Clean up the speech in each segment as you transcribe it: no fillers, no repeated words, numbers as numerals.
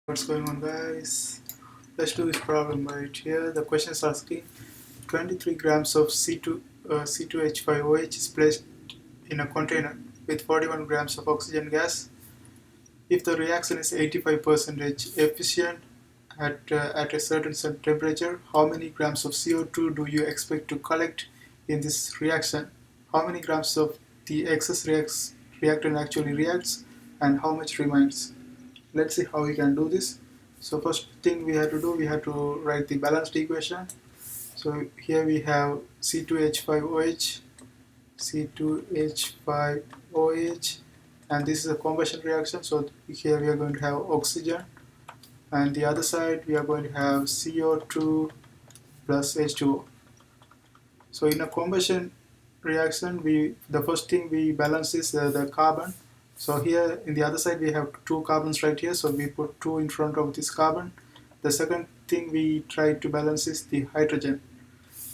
What's going on, guys? Let's do this problem right here. The question is asking 23 grams of C2H5OH is placed in a container with 41 grams of oxygen gas. If the reaction is 85% efficient at a certain temperature, how many grams of CO2 do you expect to collect in this reaction? How many grams of the excess reactant actually reacts, and how much remains? Let's see how we can do this. So first thing we have to do, we have to write the balanced equation. So here we have C2H5OH, C2H5OH, and this is a combustion reaction. So here we are going to have oxygen, and the other side we are going to have CO2 plus H2O. So in a combustion reaction, the first thing we balance is the carbon. So here in the other side we have two carbons right here, so we put 2 in front of this carbon. The second thing we try to balance is the hydrogen.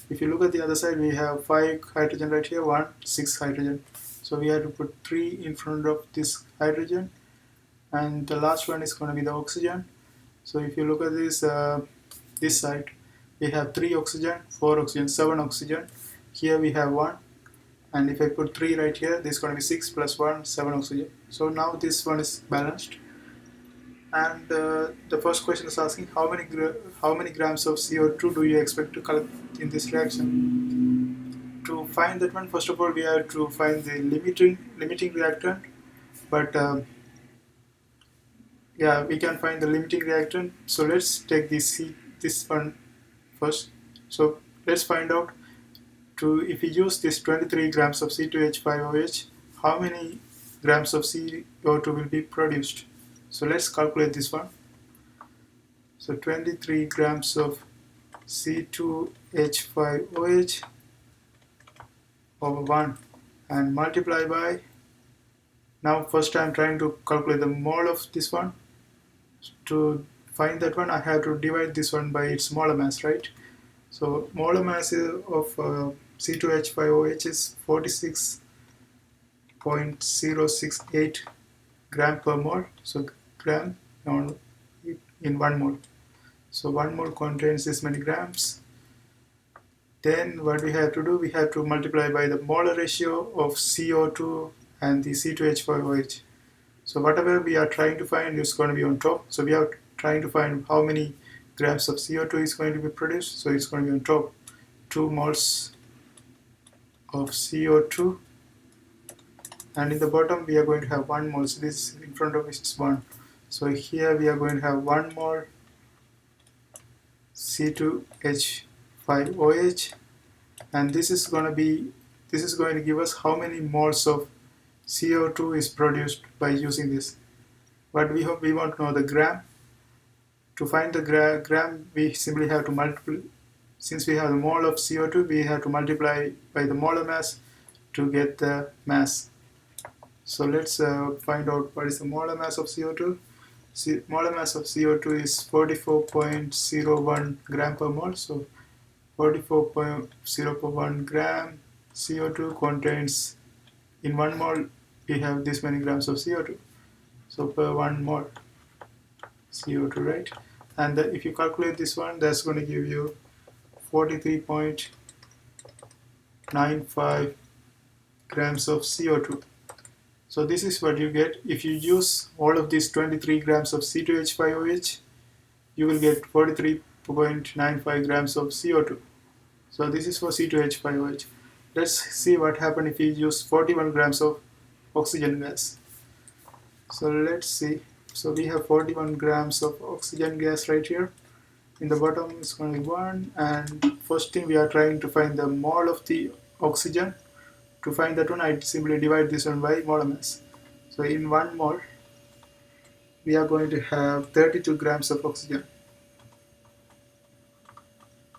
If you look at the other side, we have 5 hydrogen right here, 6 hydrogen. So we have to put 3 in front of this hydrogen, and the last one is going to be the oxygen. So if you look at this side, we have 3 oxygen, 4 oxygen, 7 oxygen. Here we have 1. And if I put 3 right here, this is going to be 6 plus 1, 7 oxygen. So now this one is balanced. And the first question is asking how many grams of CO2 do you expect to collect in this reaction? To find that one, first of all, we have to find the limiting reactant. But yeah, we can find the limiting reactant. So let's take this one first. So let's find out, if we use this 23 grams of C2H5OH, how many grams of CO2 will be produced? So let's calculate this one. So 23 grams of C2H5OH over 1 and multiply by, now first I'm trying to calculate the mole of this one. To find that one, I have to divide this one by its molar mass, right? So molar mass of C2H5OH is 46.068 gram per mole. So gram in 1 mole. So 1 mole contains this many grams. Then what we have to do, we have to multiply by the molar ratio of CO2 and the C2H5OH. So whatever we are trying to find is going to be on top. So we are trying to find how many grams of CO2 is going to be produced. So it's going to be on top. 2 moles of CO2, and in the bottom we are going to have 1 mole. So this in front of it is 1. So here we are going to have 1 mole C2H5OH, and this is going to give us how many moles of CO2 is produced by using this. But we want to know the gram. To find the gram, we simply have to multiply. Since we have the mole of CO2, we have to multiply by the molar mass to get the mass. So let's find out what is the molar mass of CO2. Molar mass of CO2 is 44.01 gram per mole. So 44.01 gram CO2 contains, in 1 mole we have this many grams of CO2. So per 1 mole CO2, right? And if you calculate this one, that's going to give you 43.95 grams of CO2. So this is what you get. If you use all of these 23 grams of C2H5OH, you will get 43.95 grams of CO2. So this is for C2H5OH. Let's see what happens if you use 41 grams of oxygen gas. So let's see. So we have 41 grams of oxygen gas right here. In the bottom is going to be 1, and first thing we are trying to find the mole of the oxygen. To find that one, I simply divide this one by molar mass. So in 1 mole, we are going to have 32 grams of oxygen.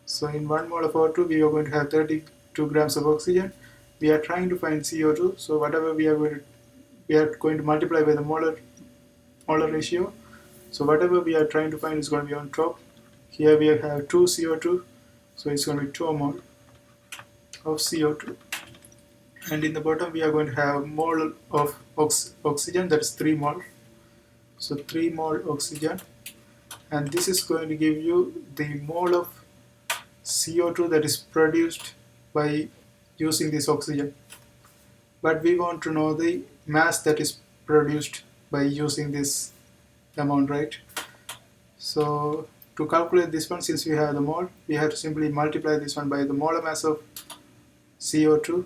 So in 1 mole of O2, we are going to have 32 grams of oxygen. We are trying to find CO2. So whatever we are going to multiply by the molar ratio. So whatever we are trying to find is going to be on top. Here we have 2 CO2, so it's going to be 2 mole of CO2. And in the bottom we are going to have mole of oxygen, that's 3 mole. So 3 mole oxygen. and this is going to give you the mole of CO2 that is produced by using this oxygen. But we want to know the mass that is produced by using this amount, right? So to calculate this one, since we have the mole, we have to simply multiply this one by the molar mass of CO2.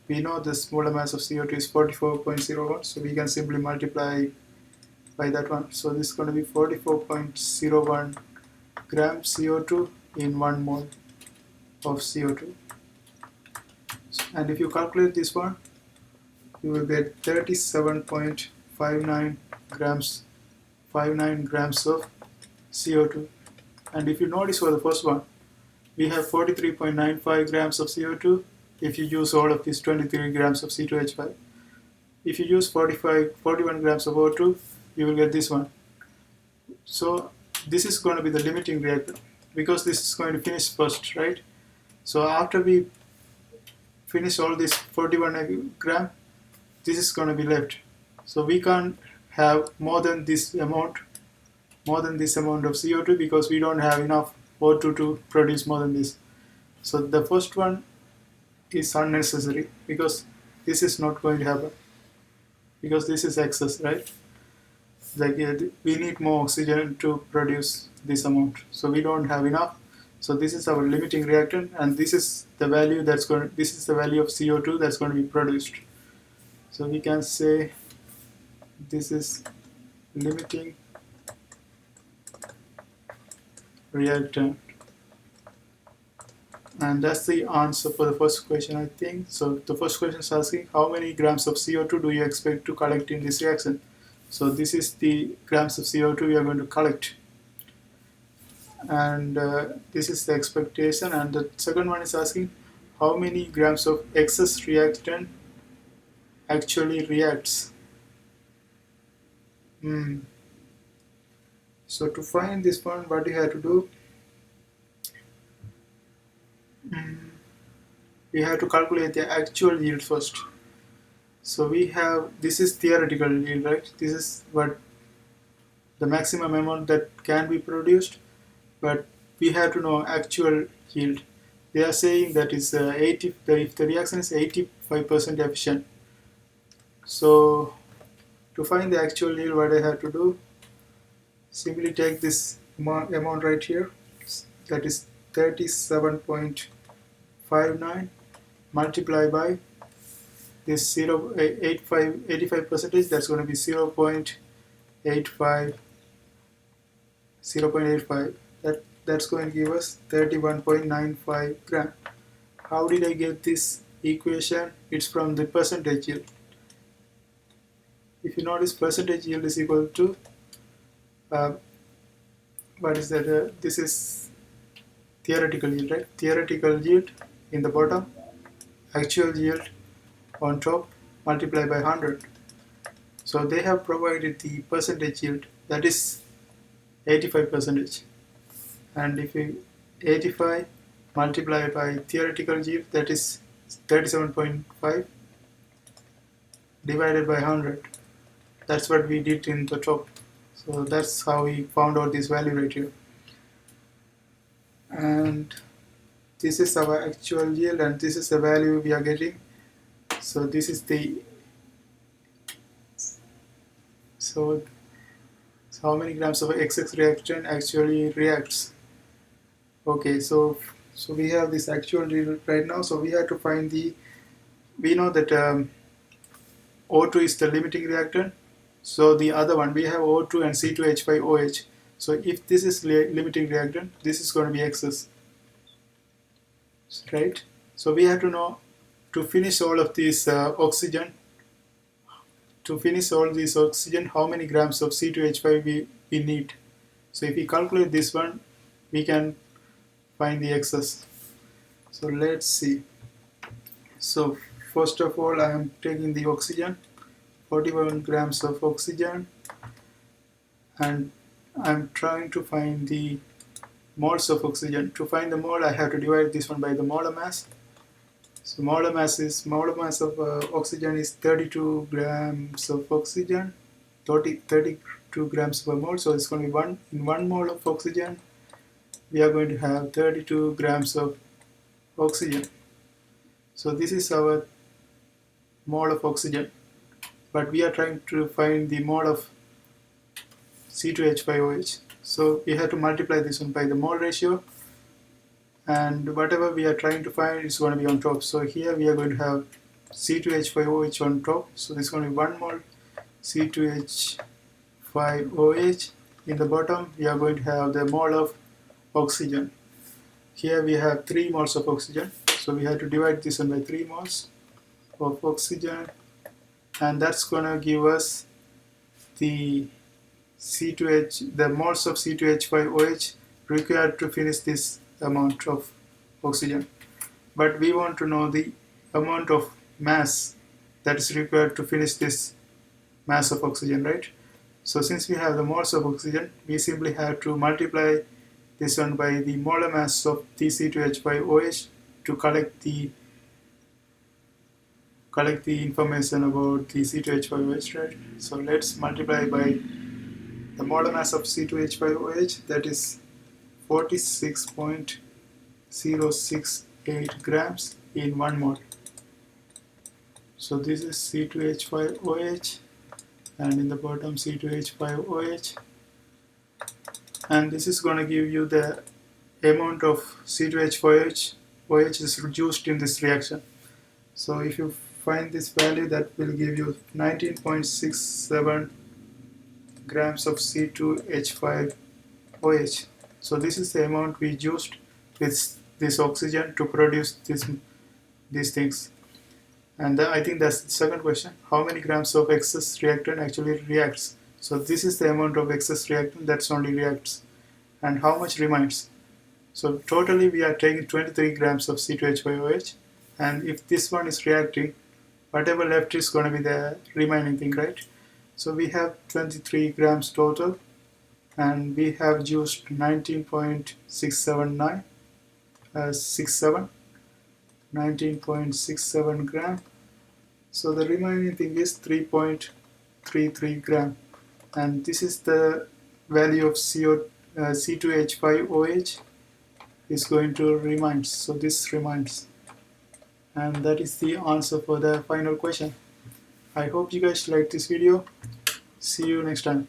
We know this molar mass of CO2 is 44.01, so we can simply multiply by that one. So this is going to be 44.01 grams CO2 in 1 mole of CO2. And if you calculate this one, you will get 37.59 grams of CO2. And if you notice for the first one, we have 43.95 grams of CO2 if you use all of these 23 grams of C2H5. If you use 41 grams of O2, you will get this one. So this is going to be the limiting reactor because this is going to finish first, right? So after we finish all this 41 gram, this is going to be left. So we can't have more than this amount of CO2 because we don't have enough O2 to produce more than this. So the first one is unnecessary because this is not going to happen because this is excess, right? Like we need more oxygen to produce this amount, so we don't have enough. So this is our limiting reactant, and this is the value of CO2 that's going to be produced. So we can say this is limiting reactant, and that's the answer for the first question, I think. So the first question is asking how many grams of CO2 do you expect to collect in this reaction. So this is the grams of CO2 we are going to collect, and this is the expectation. And the second one is asking how many grams of excess reactant actually reacts. So to find this one, what you have to do, we have to calculate the actual yield first. So we have, this is theoretical yield, right? This is what the maximum amount that can be produced, but we have to know actual yield. They are saying that is if the reaction is 85% efficient. So to find the actual yield, what I have to do, simply take this amount right here, that is 37.59, multiply by this 85%, that's going to be 0.85. That's going to give us 31.95 gram. How did I get this equation? It's from the percentage yield. If you notice, percentage yield is equal to what is that? This is theoretical yield, right? Theoretical yield in the bottom, actual yield on top, multiplied by 100. So they have provided the percentage yield, that is 85%. And if you 85 multiply by theoretical yield, that is 37.5 divided by 100. That's what we did in the top. So that's how we found out this value right here. And this is our actual yield, and this is the value we are getting. So this is the so how many grams of XX reactant actually reacts. Okay, so we have this actual yield right now. So we have to find we know that O2 is the limiting reactant. So the other one, we have O2 and C2H5OH. So if this is limiting reactant, this is going to be excess, right? So we have to know, to finish all of these oxygen, how many grams of C2H5 we need. So if we calculate this one, we can find the excess. So let's see. So first of all, I am taking the oxygen, 41 grams of oxygen, and I'm trying to find the moles of oxygen. To find the mole, I have to divide this one by the molar mass. So molar mass of oxygen is 32 grams of oxygen, 32 32 grams per mole. So it's going to be in 1 mole of oxygen, we are going to have 32 grams of oxygen. So this is our mole of oxygen, but we are trying to find the mole of C2H5OH. So we have to multiply this one by the mole ratio, and whatever we are trying to find is going to be on top. So here we are going to have C2H5OH on top. So this is going to be 1 mole C2H5OH. In the bottom we are going to have the mole of oxygen. Here we have 3 moles of oxygen. So we have to divide this one by 3 moles of oxygen, and that's going to give us the the moles of C2H5OH required to finish this amount of oxygen. But we want to know the amount of mass that is required to finish this mass of oxygen, right? So since we have the moles of oxygen, we simply have to multiply this one by the molar mass of the C2H5OH to collect the information about the C2H5OH, right? So let's multiply by the molar mass of C2H5OH, that is 46.068 grams in 1 mole. So this is C2H5OH, and in the bottom C2H5OH, and this is going to give you the amount of C2H5OH is reduced in this reaction. So if you find this value, that will give you 19.67 grams of C2H5OH. So this is the amount we used with this oxygen to produce these things. And I think that's the second question. How many grams of excess reactant actually reacts? So this is the amount of excess reactant that's only reacts. And how much remains? So totally we are taking 23 grams of C2H5OH. And if this one is reacting, whatever left is going to be the remaining thing, right? So we have 23 grams total, and we have used 19.67 gram. So the remaining thing is 3.33 gram, and this is the value of C2H5OH is going to remain. So this remains, and that is the answer for the final question. I hope you guys liked this video. See you next time.